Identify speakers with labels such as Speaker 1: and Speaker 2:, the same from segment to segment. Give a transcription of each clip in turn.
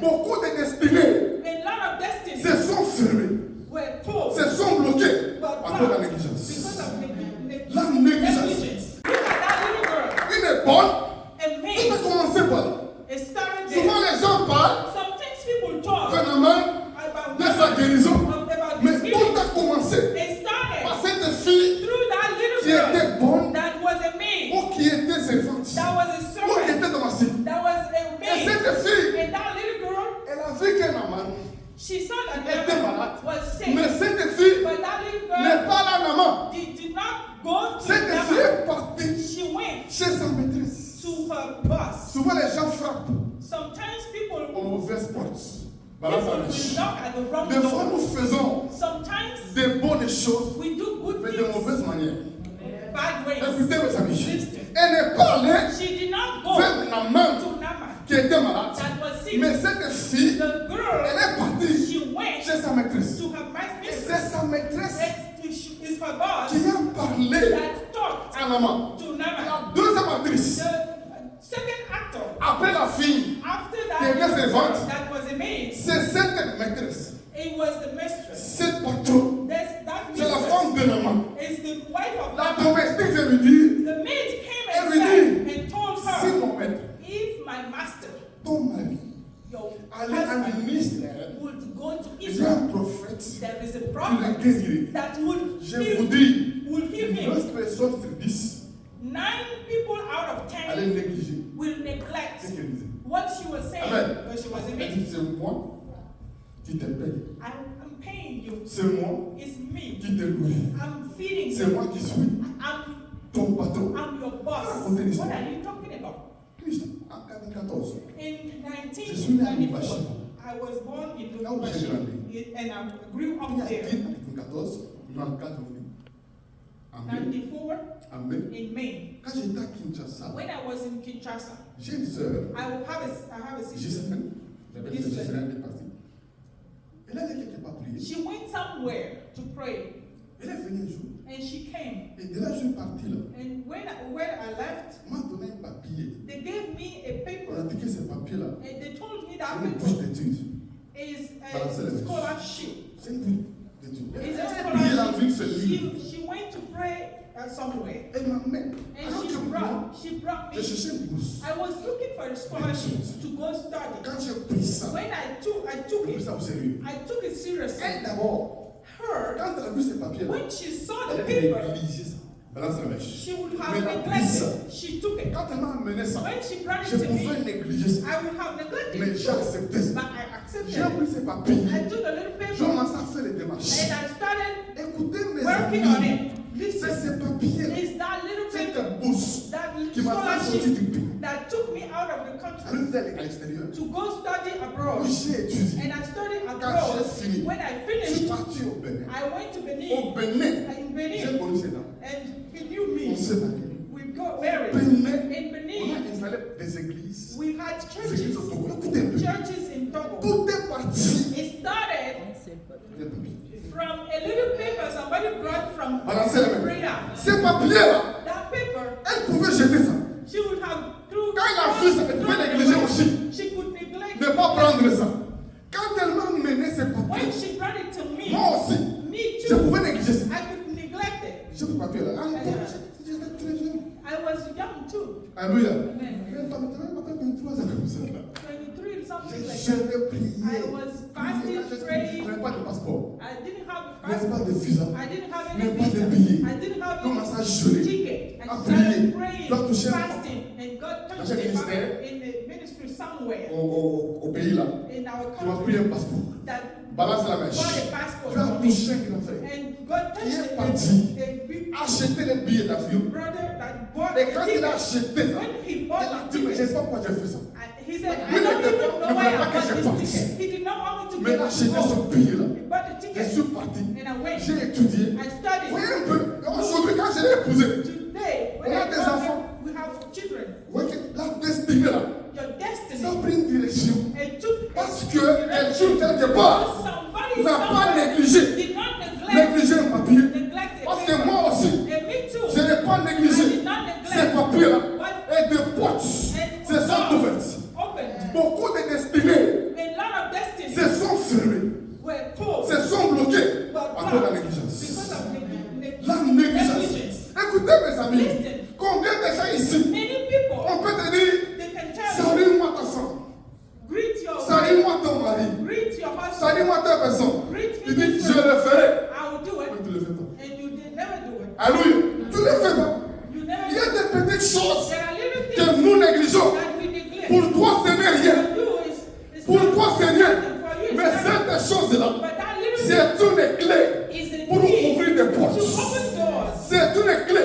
Speaker 1: Beaucoup de destinées
Speaker 2: A lot of destinies
Speaker 1: se sont fermées,
Speaker 2: were pulled
Speaker 1: se sont bloquées
Speaker 2: were
Speaker 1: à cause de la
Speaker 2: blocked
Speaker 1: négligence.
Speaker 2: because of
Speaker 1: La négligence.
Speaker 2: negligence. Look at that little girl.
Speaker 1: Une est bonne,
Speaker 2: A
Speaker 1: tout
Speaker 2: maid.
Speaker 1: a commencé par là.
Speaker 2: It started
Speaker 1: Souvent
Speaker 2: there.
Speaker 1: les gens parlent
Speaker 2: Sometimes people talk
Speaker 1: phénomène
Speaker 2: about
Speaker 1: de sa guérison,
Speaker 2: about
Speaker 1: mais
Speaker 2: this
Speaker 1: tout
Speaker 2: healing.
Speaker 1: a commencé
Speaker 2: It started
Speaker 1: par cette fille
Speaker 2: through that
Speaker 1: qui
Speaker 2: little girl
Speaker 1: était bonne
Speaker 2: that was a maid,
Speaker 1: ou qui était servante
Speaker 2: that was a
Speaker 1: ou qui
Speaker 2: servant,
Speaker 1: était domestique.
Speaker 2: that was a
Speaker 1: Et
Speaker 2: maid.
Speaker 1: cette fille,
Speaker 2: And that little girl,
Speaker 1: elle a vu qu'un maman
Speaker 2: she saw that
Speaker 1: était
Speaker 2: the
Speaker 1: malade.
Speaker 2: was sick.
Speaker 1: Mais cette fille
Speaker 2: But that little
Speaker 1: n'est
Speaker 2: girl
Speaker 1: pas la maman.
Speaker 2: did not go to
Speaker 1: Cette fille
Speaker 2: Nama.
Speaker 1: est partie
Speaker 2: She went
Speaker 1: chez sa maîtresse.
Speaker 2: to her boss.
Speaker 1: Souvent les gens frappent
Speaker 2: Sometimes
Speaker 1: aux
Speaker 2: people
Speaker 1: mauvaises portes.
Speaker 2: will knock at the wrong
Speaker 1: Des fois
Speaker 2: door.
Speaker 1: nous faisons
Speaker 2: Sometimes
Speaker 1: des bonnes choses,
Speaker 2: we do good
Speaker 1: mais de
Speaker 2: things
Speaker 1: mauvaises manières.
Speaker 2: bad ways.
Speaker 1: Écoutez mes amis,
Speaker 2: Listen.
Speaker 1: elle n'est pas allée
Speaker 2: She did not go
Speaker 1: vers la main
Speaker 2: to Nama
Speaker 1: qui était malade.
Speaker 2: that was sick.
Speaker 1: Mais cette fille,
Speaker 2: The
Speaker 1: elle
Speaker 2: girl,
Speaker 1: est partie
Speaker 2: she went
Speaker 1: chez sa maîtresse.
Speaker 2: to her
Speaker 1: Et
Speaker 2: mistress.
Speaker 1: c'est sa maîtresse
Speaker 2: Is her boss
Speaker 1: qui a parlé
Speaker 2: that talked
Speaker 1: à maman.
Speaker 2: to Nama.
Speaker 1: La deuxième actrice,
Speaker 2: The second actor,
Speaker 1: après la fille,
Speaker 2: after
Speaker 1: Qui était
Speaker 2: that,
Speaker 1: servante.
Speaker 2: that was a maid,
Speaker 1: c'est cette maîtresse,
Speaker 2: it was the mistress.
Speaker 1: cette patronne,
Speaker 2: That
Speaker 1: c'est la
Speaker 2: mistress
Speaker 1: femme de maman.
Speaker 2: is the wife of
Speaker 1: La
Speaker 2: Nama.
Speaker 1: domestique vient lui dire,
Speaker 2: The maid came
Speaker 1: Elle
Speaker 2: and
Speaker 1: lui
Speaker 2: said
Speaker 1: dit,
Speaker 2: and told
Speaker 1: si
Speaker 2: her,
Speaker 1: mon maître,
Speaker 2: if my master,
Speaker 1: ton mari,
Speaker 2: your
Speaker 1: allait à un
Speaker 2: husband,
Speaker 1: ministre,
Speaker 2: would go to
Speaker 1: il y a un
Speaker 2: Israel,
Speaker 1: prophète
Speaker 2: there is a
Speaker 1: qui le
Speaker 2: prophet
Speaker 1: guérirait.
Speaker 2: that would
Speaker 1: Je
Speaker 2: heal,
Speaker 1: vous dis,
Speaker 2: will heal him.
Speaker 1: 9 personnes sur 10
Speaker 2: 9 people out of
Speaker 1: allaient
Speaker 2: 10
Speaker 1: négliger
Speaker 2: will
Speaker 1: ce
Speaker 2: neglect
Speaker 1: qu'elle disait.
Speaker 2: what she was saying
Speaker 1: Amen.
Speaker 2: when she was a
Speaker 1: Elle
Speaker 2: maid.
Speaker 1: dit, c'est moi qui te paye.
Speaker 2: I'm paying you.
Speaker 1: C'est moi
Speaker 2: It's me.
Speaker 1: qui te loue.
Speaker 2: I'm feeding
Speaker 1: C'est
Speaker 2: you.
Speaker 1: moi qui suis
Speaker 2: I'm
Speaker 1: ton patron.
Speaker 2: your boss.
Speaker 1: Racontez l'histoire.
Speaker 2: What are you talking about?
Speaker 1: Christ, en 2014,
Speaker 2: In
Speaker 1: je suis né à
Speaker 2: 1994,
Speaker 1: Lubumbashi.
Speaker 2: I was born in
Speaker 1: Là où j'ai grandi.
Speaker 2: Lubumbashi, and I grew
Speaker 1: Il y
Speaker 2: up
Speaker 1: a
Speaker 2: there.
Speaker 1: 2014, 94, en mai.
Speaker 2: 94
Speaker 1: En mai.
Speaker 2: in May.
Speaker 1: Quand j'étais à Kinshasa,
Speaker 2: When I was in Kinshasa,
Speaker 1: j'ai une sœur,
Speaker 2: I have a sister.
Speaker 1: Gisèle, j'appelle ça
Speaker 2: Gisèle.
Speaker 1: Gisèle, elle est partie. Elle allait quelque part prier.
Speaker 2: She went somewhere to pray,
Speaker 1: Elle est venue un jour.
Speaker 2: and she came.
Speaker 1: Et de là, je suis parti là.
Speaker 2: And when I left,
Speaker 1: On m'a donné un papier.
Speaker 2: they gave me a
Speaker 1: On a
Speaker 2: paper,
Speaker 1: dit que ce papier-là,
Speaker 2: and they told me
Speaker 1: c'est
Speaker 2: that
Speaker 1: une
Speaker 2: paper
Speaker 1: bourse d'études.
Speaker 2: is
Speaker 1: Balancez la
Speaker 2: a
Speaker 1: main.
Speaker 2: scholarship.
Speaker 1: C'est une bourse d'études. Elle
Speaker 2: It's a
Speaker 1: a prié la ville, c'est
Speaker 2: scholarship.
Speaker 1: lui.
Speaker 2: She went to pray somewhere,
Speaker 1: Elle m'amène.
Speaker 2: and
Speaker 1: Alors que moi,
Speaker 2: she brought
Speaker 1: j'ai
Speaker 2: me.
Speaker 1: cherché une bourse.
Speaker 2: I was looking for a scholarship to go study.
Speaker 1: Quand j'ai pris ça,
Speaker 2: When I took
Speaker 1: j'ai pris
Speaker 2: it,
Speaker 1: ça au sérieux.
Speaker 2: I took it seriously.
Speaker 1: Elle d'abord,
Speaker 2: Her,
Speaker 1: quand elle a vu ce papier-là,
Speaker 2: when she saw
Speaker 1: elle
Speaker 2: the
Speaker 1: a
Speaker 2: paper,
Speaker 1: négligé ça. Balance la mèche.
Speaker 2: she would
Speaker 1: Mais
Speaker 2: have
Speaker 1: elle a pris ça.
Speaker 2: neglected. She took it.
Speaker 1: Quand elle m'a amené ça,
Speaker 2: When she brought
Speaker 1: je
Speaker 2: it to
Speaker 1: pouvais
Speaker 2: me,
Speaker 1: négliger ça.
Speaker 2: I would have neglected
Speaker 1: Mais
Speaker 2: it,
Speaker 1: j'ai accepté ça.
Speaker 2: but I accepted
Speaker 1: J'ai pris
Speaker 2: it.
Speaker 1: ces papiers.
Speaker 2: I took a little
Speaker 1: Je
Speaker 2: paper
Speaker 1: commence à faire les démarches.
Speaker 2: and I started
Speaker 1: Écoutez mes
Speaker 2: working on
Speaker 1: amis.
Speaker 2: it.
Speaker 1: C'est
Speaker 2: Listen,
Speaker 1: ces papiers,
Speaker 2: it's that little
Speaker 1: cette
Speaker 2: paper,
Speaker 1: bourse
Speaker 2: that
Speaker 1: qui m'a fait sortir
Speaker 2: scholarship
Speaker 1: du pays.
Speaker 2: that took me out of the
Speaker 1: À
Speaker 2: country
Speaker 1: l'extérieur.
Speaker 2: to go study
Speaker 1: Où
Speaker 2: abroad.
Speaker 1: j'ai étudié.
Speaker 2: And I studied
Speaker 1: Quand
Speaker 2: abroad.
Speaker 1: j'ai fini,
Speaker 2: When I
Speaker 1: je suis
Speaker 2: finished,
Speaker 1: parti au Bénin.
Speaker 2: I went to
Speaker 1: Au
Speaker 2: Benin.
Speaker 1: Bénin,
Speaker 2: In
Speaker 1: j'ai
Speaker 2: Benin,
Speaker 1: connu ces dames.
Speaker 2: and he knew
Speaker 1: On
Speaker 2: me.
Speaker 1: s'est mariés.
Speaker 2: We got married.
Speaker 1: Bénin,
Speaker 2: In
Speaker 1: on a
Speaker 2: Benin,
Speaker 1: installé des églises.
Speaker 2: we had
Speaker 1: Des églises au
Speaker 2: churches.
Speaker 1: Togo. Écoutez un peu.
Speaker 2: Churches in Togo.
Speaker 1: Tout est parti.
Speaker 2: It started
Speaker 1: Les papiers.
Speaker 2: from a little paper somebody brought from
Speaker 1: Balancez la main.
Speaker 2: Korea.
Speaker 1: Ces papiers-là,
Speaker 2: That paper,
Speaker 1: elle pouvait jeter ça.
Speaker 2: she would have threw.
Speaker 1: Quand elle a vu ça, elle pouvait négliger aussi.
Speaker 2: She could neglect.
Speaker 1: Ne pas prendre ça. Quand elle m'a mené ces
Speaker 2: When
Speaker 1: papiers,
Speaker 2: she brought it to me,
Speaker 1: moi aussi,
Speaker 2: me
Speaker 1: je
Speaker 2: too,
Speaker 1: pouvais négliger ça.
Speaker 2: I could neglect it.
Speaker 1: J'ai pris papier là. Ah, j'étais très jeune.
Speaker 2: I was young too.
Speaker 1: Alléluia.
Speaker 2: Amen.
Speaker 1: Même pas maintenant, 23 ans comme ça.
Speaker 2: 23, something like
Speaker 1: Je
Speaker 2: that.
Speaker 1: l'ai prié.
Speaker 2: I was fasting,
Speaker 1: Je
Speaker 2: praying.
Speaker 1: n'avais pas de passeport.
Speaker 2: I didn't have a
Speaker 1: Même pas
Speaker 2: passport.
Speaker 1: de visa.
Speaker 2: I didn't have
Speaker 1: Même
Speaker 2: any
Speaker 1: pas de
Speaker 2: visa.
Speaker 1: billet.
Speaker 2: I didn't have
Speaker 1: Commence à
Speaker 2: any
Speaker 1: jeûner.
Speaker 2: ticket. I
Speaker 1: À
Speaker 2: started
Speaker 1: prier.
Speaker 2: praying,
Speaker 1: Dois toucher un-
Speaker 2: fasting, and God
Speaker 1: Dans
Speaker 2: touched
Speaker 1: un
Speaker 2: the
Speaker 1: ministère.
Speaker 2: in the ministry somewhere
Speaker 1: Au pays là,
Speaker 2: in our
Speaker 1: tu vas
Speaker 2: country
Speaker 1: prier un passeport.
Speaker 2: that
Speaker 1: Balance la
Speaker 2: got
Speaker 1: mèche.
Speaker 2: a passport
Speaker 1: Tu as
Speaker 2: for me.
Speaker 1: touché un grand frère.
Speaker 2: And God
Speaker 1: Qui est
Speaker 2: touched
Speaker 1: parti.
Speaker 2: the big
Speaker 1: Acheter les billets d'avion.
Speaker 2: brother that bought
Speaker 1: Et
Speaker 2: the
Speaker 1: quand il a
Speaker 2: ticket.
Speaker 1: acheté ça,
Speaker 2: When he
Speaker 1: il
Speaker 2: bought
Speaker 1: a
Speaker 2: the
Speaker 1: dit, mais je ne
Speaker 2: ticket,
Speaker 1: sais pas pourquoi j'ai fait ça.
Speaker 2: he said, I
Speaker 1: Lui
Speaker 2: don't
Speaker 1: n'était
Speaker 2: even
Speaker 1: pas-
Speaker 2: know
Speaker 1: ne
Speaker 2: why
Speaker 1: voulait
Speaker 2: I
Speaker 1: pas que je
Speaker 2: bought
Speaker 1: parte.
Speaker 2: this ticket. He did not want me to
Speaker 1: Mais il a
Speaker 2: get
Speaker 1: acheté ce
Speaker 2: go.
Speaker 1: billet là.
Speaker 2: He bought the
Speaker 1: Je
Speaker 2: ticket
Speaker 1: suis parti.
Speaker 2: and I went.
Speaker 1: J'ai étudié.
Speaker 2: I studied.
Speaker 1: Voyez un peu. Aujourd'hui, quand je l'ai épousé,
Speaker 2: Today, when
Speaker 1: On a
Speaker 2: I
Speaker 1: des
Speaker 2: come
Speaker 1: enfants.
Speaker 2: here, we have children.
Speaker 1: voyez que la destinée là,
Speaker 2: Your
Speaker 1: ça a
Speaker 2: destiny.
Speaker 1: pris une direction.
Speaker 2: And took
Speaker 1: Parce que quelqu'un quelque part
Speaker 2: somebody
Speaker 1: n'a pas
Speaker 2: somewhere
Speaker 1: négligé.
Speaker 2: did not neglect
Speaker 1: Négligé un papier.
Speaker 2: neglect
Speaker 1: Parce
Speaker 2: it.
Speaker 1: que moi aussi,
Speaker 2: And me too.
Speaker 1: je n'ai pas
Speaker 2: I
Speaker 1: négligé
Speaker 2: did not
Speaker 1: ces
Speaker 2: neglect
Speaker 1: papiers là.
Speaker 2: what
Speaker 1: Et des portes se sont ouvertes.
Speaker 2: opened.
Speaker 1: Beaucoup de destinées
Speaker 2: A
Speaker 1: Décris-moi ta personne.
Speaker 2: Greet
Speaker 1: Il
Speaker 2: me
Speaker 1: dit,
Speaker 2: this
Speaker 1: je
Speaker 2: way.
Speaker 1: le ferai.
Speaker 2: I will do
Speaker 1: Mais
Speaker 2: it.
Speaker 1: tu le fais pas.
Speaker 2: And you did never do it.
Speaker 1: Alléluia. Tu le fais pas.
Speaker 2: You never
Speaker 1: Il y a
Speaker 2: do it.
Speaker 1: des petites choses
Speaker 2: There are little
Speaker 1: que
Speaker 2: things
Speaker 1: nous négligeons.
Speaker 2: that we neglect.
Speaker 1: Pour toi, ce n'est rien.
Speaker 2: For you, it's
Speaker 1: Pour
Speaker 2: not
Speaker 1: toi, c'est rien.
Speaker 2: something. For you, it's
Speaker 1: Mais
Speaker 2: nothing.
Speaker 1: cette chose-là,
Speaker 2: But that little
Speaker 1: c'est une clé
Speaker 2: thing is a
Speaker 1: pour
Speaker 2: key
Speaker 1: ouvrir des
Speaker 2: to
Speaker 1: portes.
Speaker 2: open doors.
Speaker 1: C'est une clé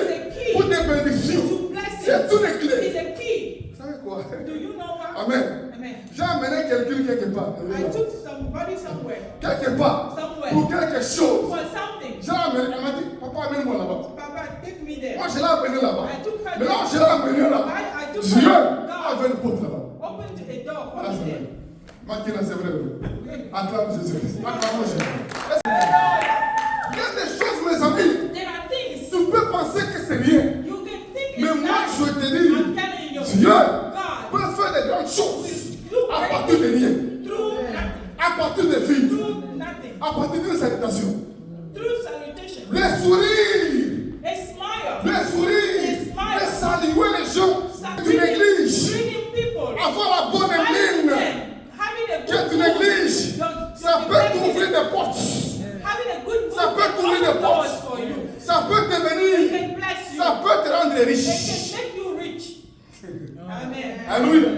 Speaker 1: pour des bénédictions.
Speaker 2: To blessings.
Speaker 1: C'est une clé.
Speaker 2: It's a key.
Speaker 1: Vous savez quoi?
Speaker 2: Do you know what?
Speaker 1: Amen.
Speaker 2: Amen.
Speaker 1: J'ai amené quelqu'un quelque part.
Speaker 2: I took somebody somewhere
Speaker 1: Quelque part.
Speaker 2: Somewhere.
Speaker 1: Pour quelque chose.
Speaker 2: for something.
Speaker 1: J'ai amené, elle m'a dit, papa, amène-moi là-bas.
Speaker 2: Papa, take me there.
Speaker 1: Moi, je l'ai amené là-bas.
Speaker 2: I took her
Speaker 1: Mais non,
Speaker 2: there.
Speaker 1: je l'ai amené là-bas.
Speaker 2: I took
Speaker 1: Dieu
Speaker 2: her.
Speaker 1: a ouvert une porte là-bas.
Speaker 2: Open a door for
Speaker 1: Ah,
Speaker 2: me
Speaker 1: c'est vrai.
Speaker 2: there.
Speaker 1: Makina, c'est vrai. Acclame Jésus. Acclame Jésus. Il y a des choses, mes amis.
Speaker 2: There are things
Speaker 1: Tu peux penser que c'est rien.
Speaker 2: you can think
Speaker 1: Mais
Speaker 2: it's
Speaker 1: moi,
Speaker 2: not.
Speaker 1: je te
Speaker 2: I'm
Speaker 1: dis,
Speaker 2: telling you,
Speaker 1: Dieu
Speaker 2: God,
Speaker 1: peut faire des grandes choses
Speaker 2: do
Speaker 1: à
Speaker 2: great
Speaker 1: partir de rien,
Speaker 2: things through nothing.
Speaker 1: à partir de vies,
Speaker 2: Through nothing.
Speaker 1: à partir d'une salutation.
Speaker 2: Through salutation.
Speaker 1: Les sourires,
Speaker 2: A smile.
Speaker 1: les sourires,
Speaker 2: smile.
Speaker 1: les saluer les gens que tu négliges,
Speaker 2: Greeting people.
Speaker 1: avoir la bonne
Speaker 2: Smiling
Speaker 1: mine
Speaker 2: them. Having a
Speaker 1: que
Speaker 2: good
Speaker 1: tu
Speaker 2: mood.
Speaker 1: négliges, ça peut t'ouvrir des portes,
Speaker 2: Having a good mood
Speaker 1: Ça peut
Speaker 2: can
Speaker 1: t'ouvrir
Speaker 2: open
Speaker 1: des portes.
Speaker 2: doors for you.
Speaker 1: ça peut te
Speaker 2: It
Speaker 1: bénir,
Speaker 2: can bless you.
Speaker 1: ça peut te rendre
Speaker 2: It
Speaker 1: riche.
Speaker 2: can make you rich. Amen.
Speaker 1: Alléluia.